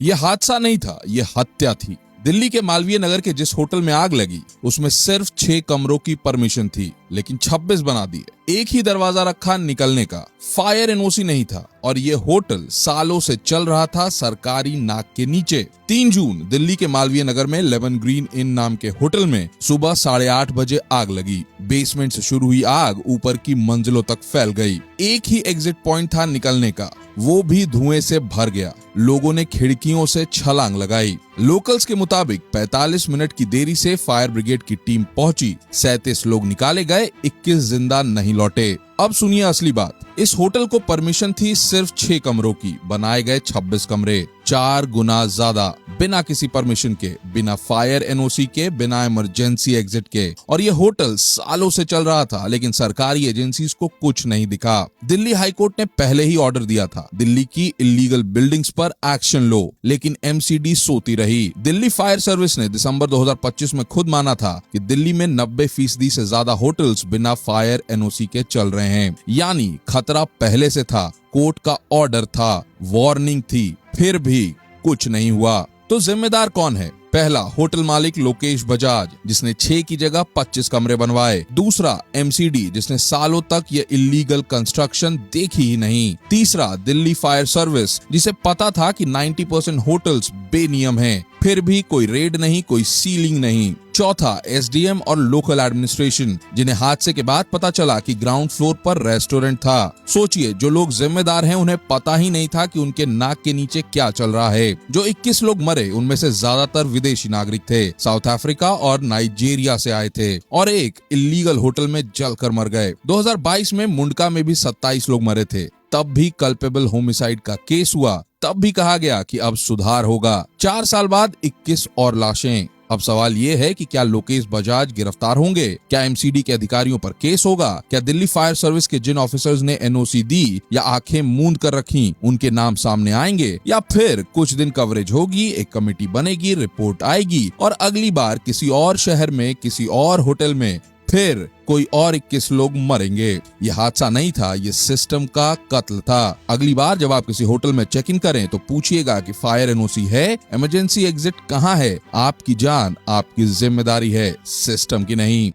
यह हादसा नहीं था, यह हत्या थी। दिल्ली के मालवीय नगर के जिस होटल में आग लगी उसमें सिर्फ 6 कमरों की परमिशन थी, लेकिन 26 बना दिए। एक ही दरवाजा रखा निकलने का, फायर एनओसी नहीं था और ये होटल सालों से चल रहा था सरकारी नाक के नीचे। 3 जून दिल्ली के मालवीय नगर में लेवन ग्रीन इन नाम के होटल में सुबह 8:30 बजे आग लगी। बेसमेंट से शुरू हुई आग ऊपर की मंजिलों तक फैल गई। एक ही एग्जिट पॉइंट था निकलने का, वो भी धुएं से भर गया। लोगों ने खिड़कियों से छलांग लगाई। लोकल्स के मुताबिक 45 मिनट की देरी से फायर ब्रिगेड की टीम पहुंची। 37 लोग निकाले गए, 21 जिंदा नहीं लौटे। अब सुनिए असली बात। इस होटल को परमिशन थी सिर्फ 6 कमरों की, बनाए गए 26 कमरे, 4 गुना ज्यादा, बिना किसी परमिशन के, बिना फायर एनओसी के, बिना इमरजेंसी एग्जिट के। और ये होटल सालों से चल रहा था, लेकिन सरकारी एजेंसीज को कुछ नहीं दिखा। दिल्ली हाईकोर्ट ने पहले ही ऑर्डर दिया था, दिल्ली की इलीगल बिल्डिंग्स पर एक्शन लो, लेकिन एमसीडी सोती रही। दिल्ली फायर सर्विस ने दिसंबर 2025 में खुद माना था कि दिल्ली में 90% से ज्यादा होटल्स बिना फायर एनओसी के चल रहे हैं, यानी खतरा पहले से था, कोर्ट का ऑर्डर था, वार्निंग थी, फिर भी कुछ नहीं हुआ। तो जिम्मेदार कौन है? पहला, होटल मालिक लोकेश बजाज, जिसने 6 की जगह 25 कमरे बनवाए। दूसरा, एमसीडी, जिसने सालों तक ये इलीगल कंस्ट्रक्शन देखी ही नहीं। तीसरा, दिल्ली फायर सर्विस, जिसे पता था कि 90% होटल्स बेनियम हैं, फिर भी कोई रेड नहीं, कोई सीलिंग नहीं। चौथा, एसडीएम और लोकल एडमिनिस्ट्रेशन, जिन्हें हादसे के बाद पता चला कि ग्राउंड फ्लोर पर रेस्टोरेंट था। सोचिए, जो लोग जिम्मेदार हैं उन्हें पता ही नहीं था कि उनके नाक के नीचे क्या चल रहा है। जो 21 लोग मरे उनमें से ज्यादातर विदेशी नागरिक थे, साउथ अफ्रीका और नाइजीरिया से आए थे, और एक इलीगल होटल में जलकर मर गए। 2022 में मुंडका में भी 27 लोग मरे थे, तब भी कल्पेबल होमिसाइड का केस हुआ, तब भी कहा गया कि अब सुधार होगा। 4 साल बाद 21 और लाशें। अब सवाल ये है कि क्या लोकेश बजाज गिरफ्तार होंगे? क्या एमसीडी के अधिकारियों पर केस होगा? क्या दिल्ली फायर सर्विस के जिन ऑफिसर्स ने एनओसी दी या आंखें मूंद कर रखी, उनके नाम सामने आएंगे? या फिर कुछ दिन कवरेज होगी, एक कमेटी बनेगी, रिपोर्ट आएगी और अगली बार किसी और शहर में, किसी और होटल में फिर कोई और 21 लोग मरेंगे? ये हादसा नहीं था, ये सिस्टम का कत्ल था। अगली बार जब आप किसी होटल में चेक इन करें तो पूछिएगा कि फायर एनओसी है, इमरजेंसी एग्जिट कहाँ है। आपकी जान आपकी जिम्मेदारी है, सिस्टम की नहीं।